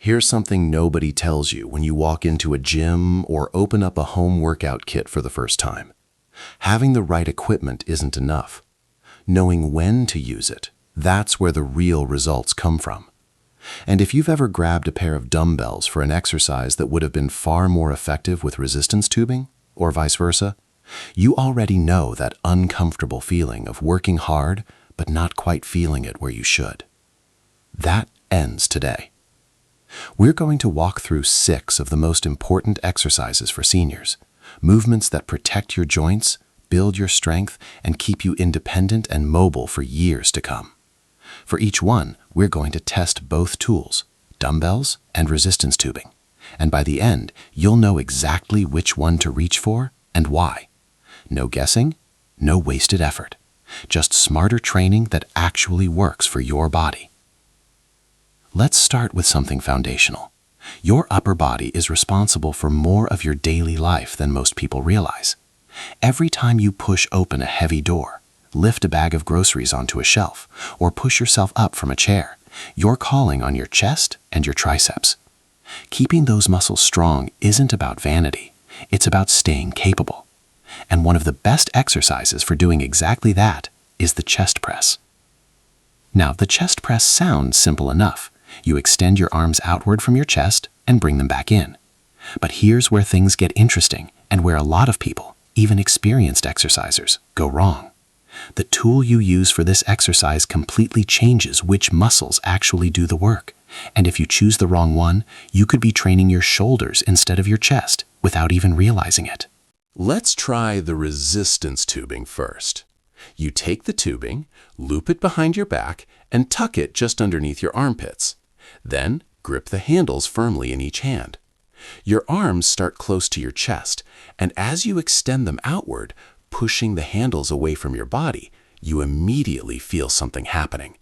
Here's something nobody tells you when you walk into a gym or open up a home workout kit for the first time. Having the right equipment isn't enough. Knowing when to use it, that's where the real results come from. And if you've ever grabbed a pair of dumbbells for an exercise that would have been far more effective with resistance tubing, or vice versa, you already know that uncomfortable feeling of working hard but not quite feeling it where you should. That ends today. We're going to walk through 6 of the most important exercises for seniors, movements that protect your joints, build your strength, and keep you independent and mobile for years to come. For each one, we're going to test both tools, dumbbells and resistance tubing. And by the end, you'll know exactly which one to reach for and why. No guessing, no wasted effort. Just smarter training that actually works for your body. Let's start with something foundational. Your upper body is responsible for more of your daily life than most people realize. Every time you push open a heavy door, lift a bag of groceries onto a shelf, or push yourself up from a chair, you're calling on your chest and your triceps. Keeping those muscles strong isn't about vanity, it's about staying capable. And one of the best exercises for doing exactly that is the chest press. Now, the chest press sounds simple enough. You extend your arms outward from your chest and bring them back in. But here's where things get interesting and where a lot of people, even experienced exercisers, go wrong. The tool you use for this exercise completely changes which muscles actually do the work. And if you choose the wrong one, you could be training your shoulders instead of your chest without even realizing it. Let's try the resistance tubing first. You take the tubing, loop it behind your back, and tuck it just underneath your armpits. Then, grip the handles firmly in each hand. Your arms start close to your chest, and as you extend them outward, pushing the handles away from your body, you immediately feel something happening.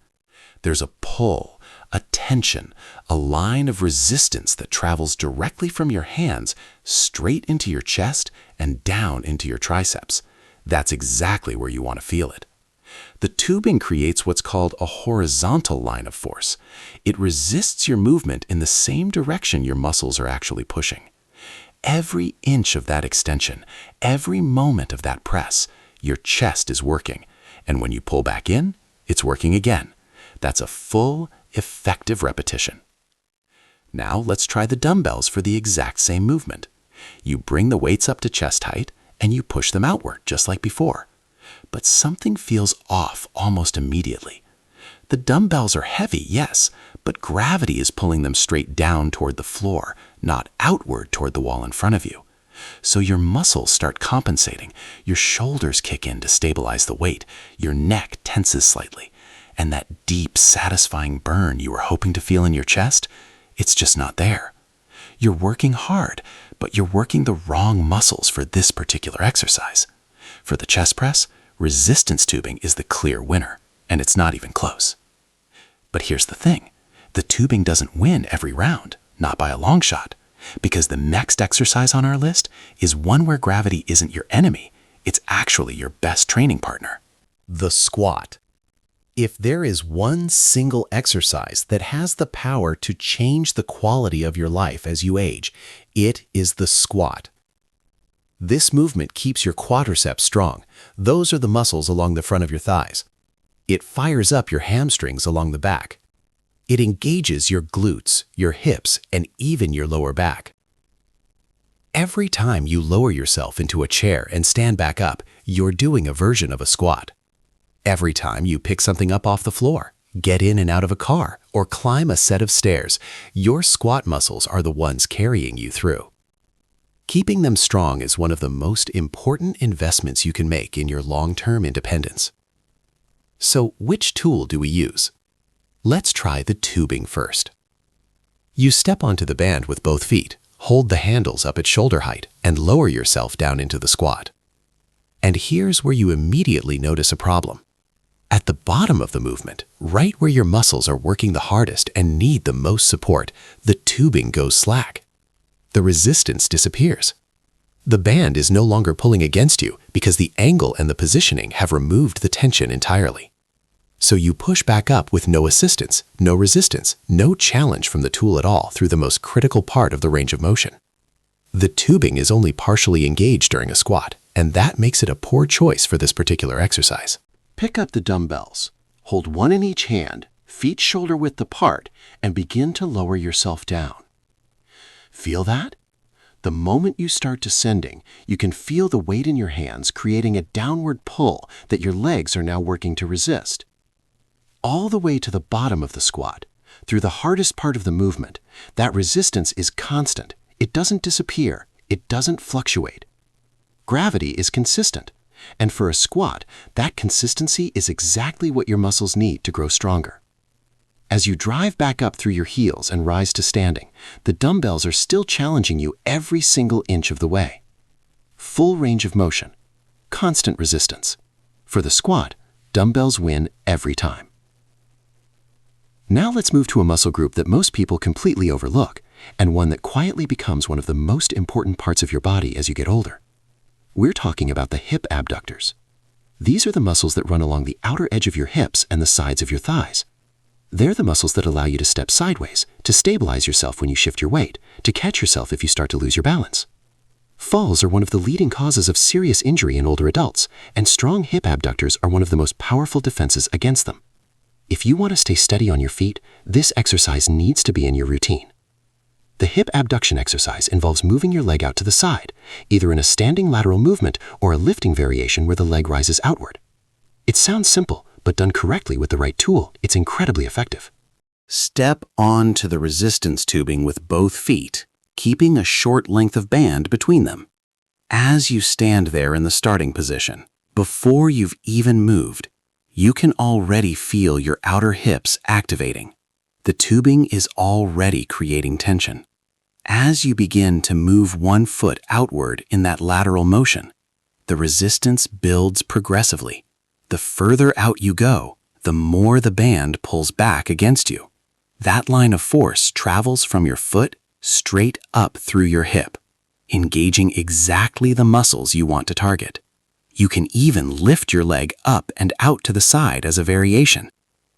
There's a pull, a tension, a line of resistance that travels directly from your hands straight into your chest and down into your triceps. That's exactly where you want to feel it. The tubing creates what's called a horizontal line of force. It resists your movement in the same direction your muscles are actually pushing. Every inch of that extension, every moment of that press, your chest is working. And when you pull back in, it's working again. That's a full, effective repetition. Now let's try the dumbbells for the exact same movement. You bring the weights up to chest height and you push them outward just like before. But something feels off almost immediately. The dumbbells are heavy, yes, but gravity is pulling them straight down toward the floor, not outward toward the wall in front of you. So your muscles start compensating, your shoulders kick in to stabilize the weight, your neck tenses slightly, and that deep, satisfying burn you were hoping to feel in your chest, it's just not there. You're working hard, but you're working the wrong muscles for this particular exercise. For the chest press, resistance tubing is the clear winner, and it's not even close. But here's the thing, the tubing doesn't win every round, not by a long shot, because the next exercise on our list is one where gravity isn't your enemy, it's actually your best training partner. The squat. If there is one single exercise that has the power to change the quality of your life as you age, it is the squat. This movement keeps your quadriceps strong. Those are the muscles along the front of your thighs. It fires up your hamstrings along the back. It engages your glutes, your hips, and even your lower back. Every time you lower yourself into a chair and stand back up, you're doing a version of a squat. Every time you pick something up off the floor, get in and out of a car, or climb a set of stairs, your squat muscles are the ones carrying you through. Keeping them strong is one of the most important investments you can make in your long-term independence. So which tool do we use? Let's try the tubing first. You step onto the band with both feet, hold the handles up at shoulder height, and lower yourself down into the squat. And here's where you immediately notice a problem. At the bottom of the movement, right where your muscles are working the hardest and need the most support, the tubing goes slack. The resistance disappears. The band is no longer pulling against you because the angle and the positioning have removed the tension entirely. So you push back up with no assistance, no resistance, no challenge from the tool at all through the most critical part of the range of motion. The tubing is only partially engaged during a squat, and that makes it a poor choice for this particular exercise. Pick up the dumbbells. Hold one in each hand, feet shoulder width apart, and begin to lower yourself down. Feel that? The moment you start descending, you can feel the weight in your hands creating a downward pull that your legs are now working to resist. All the way to the bottom of the squat, through the hardest part of the movement, that resistance is constant. It doesn't disappear. It doesn't fluctuate. Gravity is consistent, and for a squat, that consistency is exactly what your muscles need to grow stronger. As you drive back up through your heels and rise to standing, the dumbbells are still challenging you every single inch of the way. Full range of motion, constant resistance. For the squat, dumbbells win every time. Now let's move to a muscle group that most people completely overlook, and one that quietly becomes one of the most important parts of your body as you get older. We're talking about the hip abductors. These are the muscles that run along the outer edge of your hips and the sides of your thighs. They're the muscles that allow you to step sideways, to stabilize yourself when you shift your weight, to catch yourself if you start to lose your balance. Falls are one of the leading causes of serious injury in older adults, and strong hip abductors are one of the most powerful defenses against them. If you want to stay steady on your feet, this exercise needs to be in your routine. The hip abduction exercise involves moving your leg out to the side, either in a standing lateral movement or a lifting variation where the leg rises outward. It sounds simple, but done correctly with the right tool, it's incredibly effective. Step onto the resistance tubing with both feet, keeping a short length of band between them. As you stand there in the starting position, before you've even moved, you can already feel your outer hips activating. The tubing is already creating tension. As you begin to move one foot outward in that lateral motion, the resistance builds progressively. The further out you go, the more the band pulls back against you. That line of force travels from your foot straight up through your hip, engaging exactly the muscles you want to target. You can even lift your leg up and out to the side as a variation,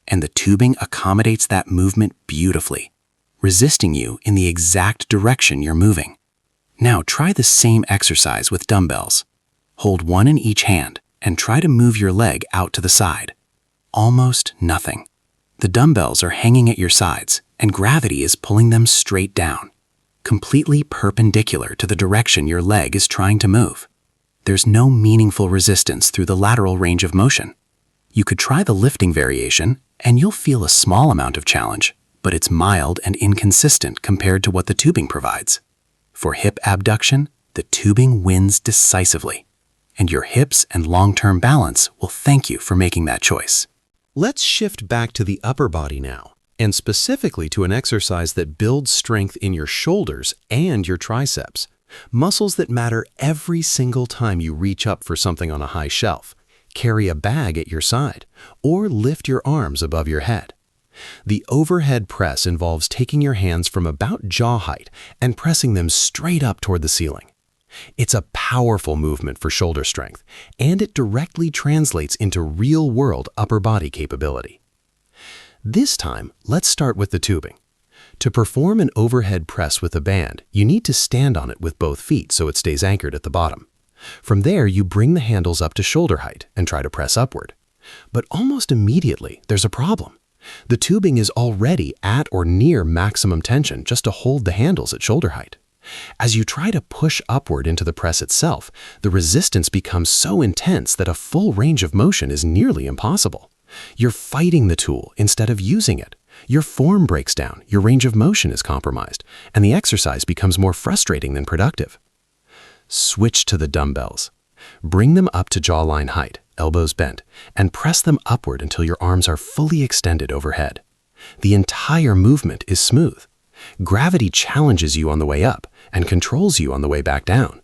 and the tubing accommodates that movement beautifully, resisting you in the exact direction you're moving. Now try the same exercise with dumbbells. Hold one in each hand and try to move your leg out to the side. Almost nothing. The dumbbells are hanging at your sides, and gravity is pulling them straight down, completely perpendicular to the direction your leg is trying to move. There's no meaningful resistance through the lateral range of motion. You could try the lifting variation, and you'll feel a small amount of challenge, but it's mild and inconsistent compared to what the tubing provides. For hip abduction, the tubing wins decisively, and your hips and long-term balance will thank you for making that choice. Let's shift back to the upper body now, and specifically to an exercise that builds strength in your shoulders and your triceps, muscles that matter every single time you reach up for something on a high shelf, carry a bag at your side, or lift your arms above your head. The overhead press involves taking your hands from about jaw height and pressing them straight up toward the ceiling. It's a powerful movement for shoulder strength, and it directly translates into real-world upper body capability. This time, let's start with the tubing. To perform an overhead press with a band, you need to stand on it with both feet so it stays anchored at the bottom. From there, you bring the handles up to shoulder height and try to press upward. But almost immediately, there's a problem. The tubing is already at or near maximum tension just to hold the handles at shoulder height. As you try to push upward into the press itself, the resistance becomes so intense that a full range of motion is nearly impossible. You're fighting the tool instead of using it. Your form breaks down, your range of motion is compromised, and the exercise becomes more frustrating than productive. Switch to the dumbbells. Bring them up to jawline height, elbows bent, and press them upward until your arms are fully extended overhead. The entire movement is smooth. Gravity challenges you on the way up and controls you on the way back down.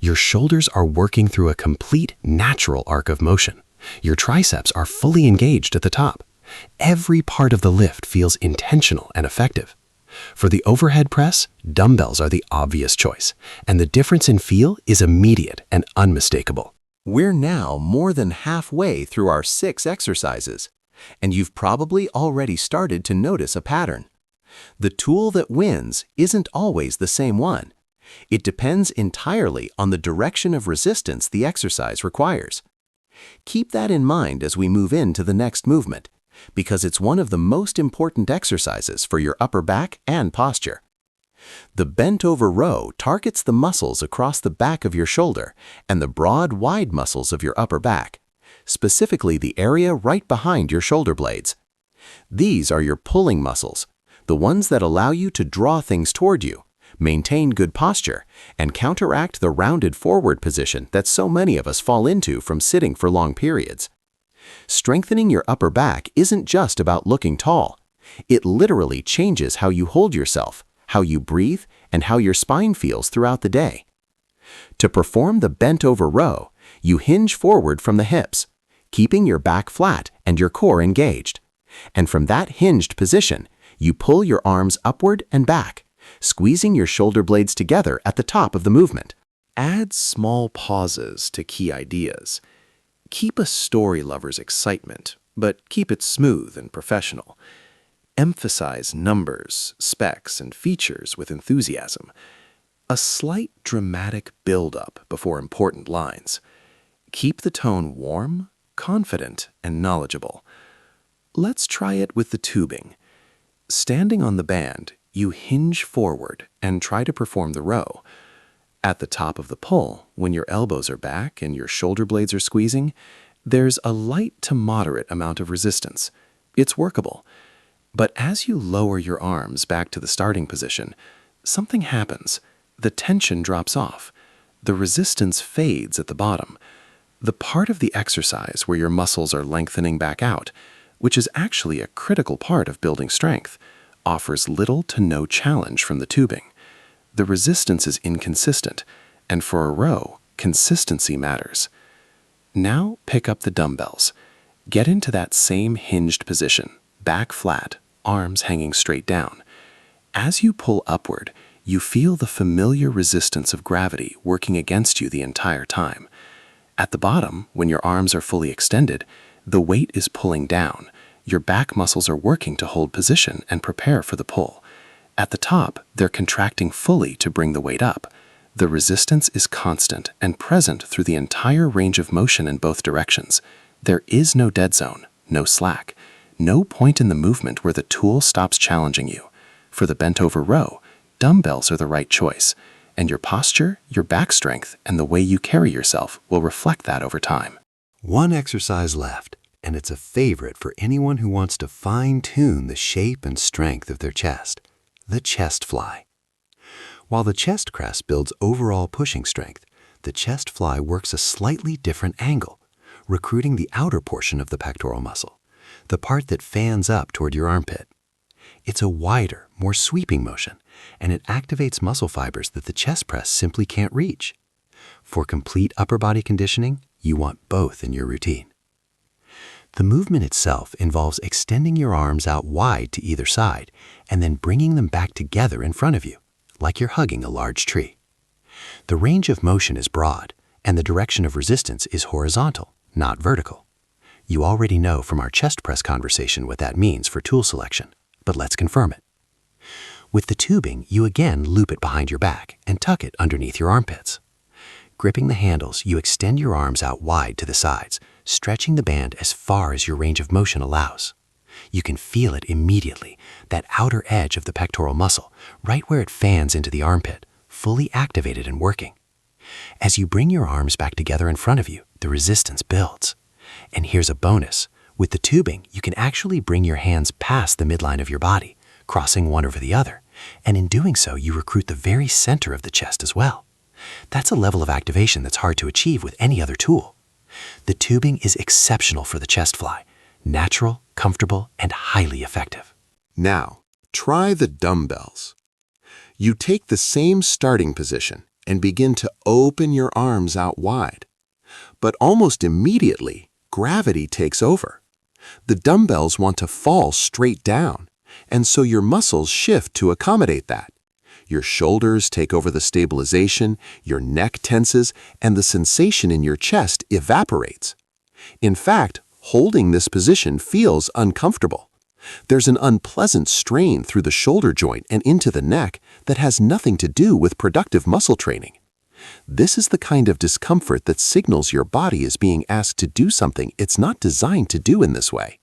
Your shoulders are working through a complete natural arc of motion. Your triceps are fully engaged at the top. Every part of the lift feels intentional and effective. For the overhead press, dumbbells are the obvious choice, and the difference in feel is immediate and unmistakable. We're now more than halfway through our 6 exercises. And you've probably already started to notice a pattern. The tool that wins isn't always the same one. It depends entirely on the direction of resistance the exercise requires. Keep that in mind as we move into the next movement, because it's one of the most important exercises for your upper back and posture. The bent-over row targets the muscles across the back of your shoulder and the broad, wide muscles of your upper back, specifically the area right behind your shoulder blades. These are your pulling muscles, the ones that allow you to draw things toward you, maintain good posture, and counteract the rounded forward position that so many of us fall into from sitting for long periods. Strengthening your upper back isn't just about looking tall. It literally changes how you hold yourself, how you breathe, and how your spine feels throughout the day. To perform the bent-over row, you hinge forward from the hips, keeping your back flat and your core engaged. And from that hinged position, you pull your arms upward and back, squeezing your shoulder blades together at the top of the movement. Add small pauses to key ideas. Keep a story lover's excitement, but keep it smooth and professional. Emphasize numbers, specs, and features with enthusiasm. A slight dramatic build-up before important lines. Keep the tone warm, confident, and knowledgeable. Let's try it with the tubing. Standing on the band, you hinge forward and try to perform the row. At the top of the pull, when your elbows are back and your shoulder blades are squeezing, there's a light to moderate amount of resistance. It's workable. But as you lower your arms back to the starting position, something happens. The tension drops off. The resistance fades at the bottom. The part of the exercise where your muscles are lengthening back out, which is actually a critical part of building strength, offers little to no challenge from the tubing. The resistance is inconsistent, and for a row, consistency matters. Now pick up the dumbbells. Get into that same hinged position, back flat, arms hanging straight down. As you pull upward, you feel the familiar resistance of gravity working against you the entire time. At the bottom, when your arms are fully extended, the weight is pulling down. Your back muscles are working to hold position and prepare for the pull. At the top, they're contracting fully to bring the weight up. The resistance is constant and present through the entire range of motion in both directions. There is no dead zone, no slack, no point in the movement where the tool stops challenging you. For the bent-over row, dumbbells are the right choice, and your posture, your back strength, and the way you carry yourself will reflect that over time. One exercise left, and it's a favorite for anyone who wants to fine-tune the shape and strength of their chest, the chest fly. While the chest crest builds overall pushing strength, the chest fly works a slightly different angle, recruiting the outer portion of the pectoral muscle, the part that fans up toward your armpit. It's a wider, more sweeping motion, and it activates muscle fibers that the chest press simply can't reach. For complete upper body conditioning, you want both in your routine. The movement itself involves extending your arms out wide to either side and then bringing them back together in front of you, like you're hugging a large tree. The range of motion is broad, and the direction of resistance is horizontal, not vertical. You already know from our chest press conversation what that means for tool selection, but let's confirm it. With the tubing, you again loop it behind your back and tuck it underneath your armpits. Gripping the handles, you extend your arms out wide to the sides, stretching the band as far as your range of motion allows. You can feel it immediately, that outer edge of the pectoral muscle, right where it fans into the armpit, fully activated and working. As you bring your arms back together in front of you, the resistance builds. And here's a bonus. With the tubing, you can actually bring your hands past the midline of your body, crossing one over the other, and in doing so, you recruit the very center of the chest as well. That's a level of activation that's hard to achieve with any other tool. The tubing is exceptional for the chest fly, natural, comfortable, and highly effective. Now, try the dumbbells. You take the same starting position and begin to open your arms out wide. But almost immediately, gravity takes over. The dumbbells want to fall straight down, and so your muscles shift to accommodate that. Your shoulders take over the stabilization, your neck tenses, and the sensation in your chest evaporates. In fact, Holding this position feels uncomfortable. There's an unpleasant strain through the shoulder joint and into the neck that has nothing to do with productive muscle training. This is the kind of discomfort that signals your body is being asked to do something it's not designed to do in this way.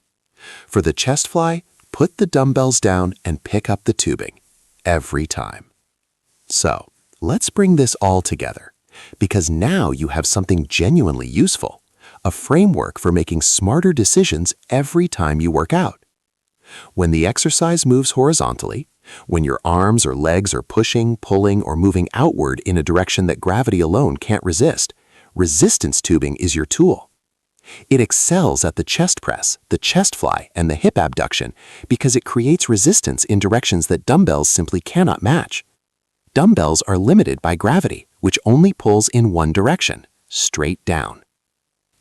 For the chest fly, put the dumbbells down and pick up the tubing. Every time. So, let's bring this all together, because now you have something genuinely useful, a framework for making smarter decisions every time you work out. When the exercise moves horizontally, when your arms or legs are pushing, pulling, or moving outward in a direction that gravity alone can't resist, resistance tubing is your tool. It excels at the chest press, the chest fly, and the hip abduction because it creates resistance in directions that dumbbells simply cannot match. Dumbbells are limited by gravity, which only pulls in one direction, straight down.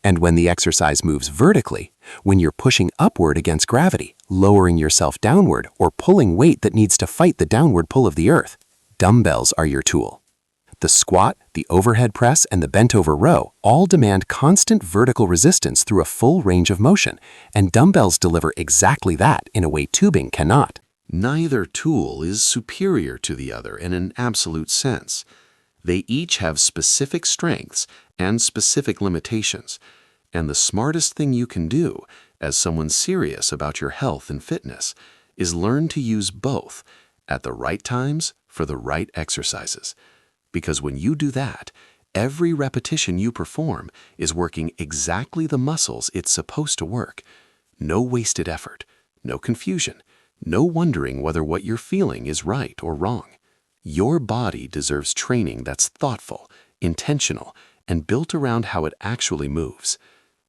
And when the exercise moves vertically, when you're pushing upward against gravity, lowering yourself downward, or pulling weight that needs to fight the downward pull of the earth, dumbbells are your tool. The squat, the overhead press, and the bent-over row all demand constant vertical resistance through a full range of motion, and dumbbells deliver exactly that in a way tubing cannot. Neither tool is superior to the other in an absolute sense. They each have specific strengths and specific limitations, and the smartest thing you can do, as someone serious about your health and fitness, is learn to use both at the right times for the right exercises. Because when you do that, every repetition you perform is working exactly the muscles it's supposed to work. No wasted effort, no confusion, no wondering whether what you're feeling is right or wrong. Your body deserves training that's thoughtful, intentional, and built around how it actually moves.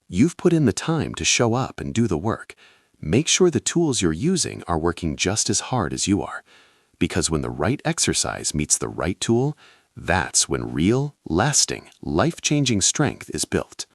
You've put in the time to show up and do the work. Make sure the tools you're using are working just as hard as you are. Because when the right exercise meets the right tool, that's when real, lasting, life-changing strength is built.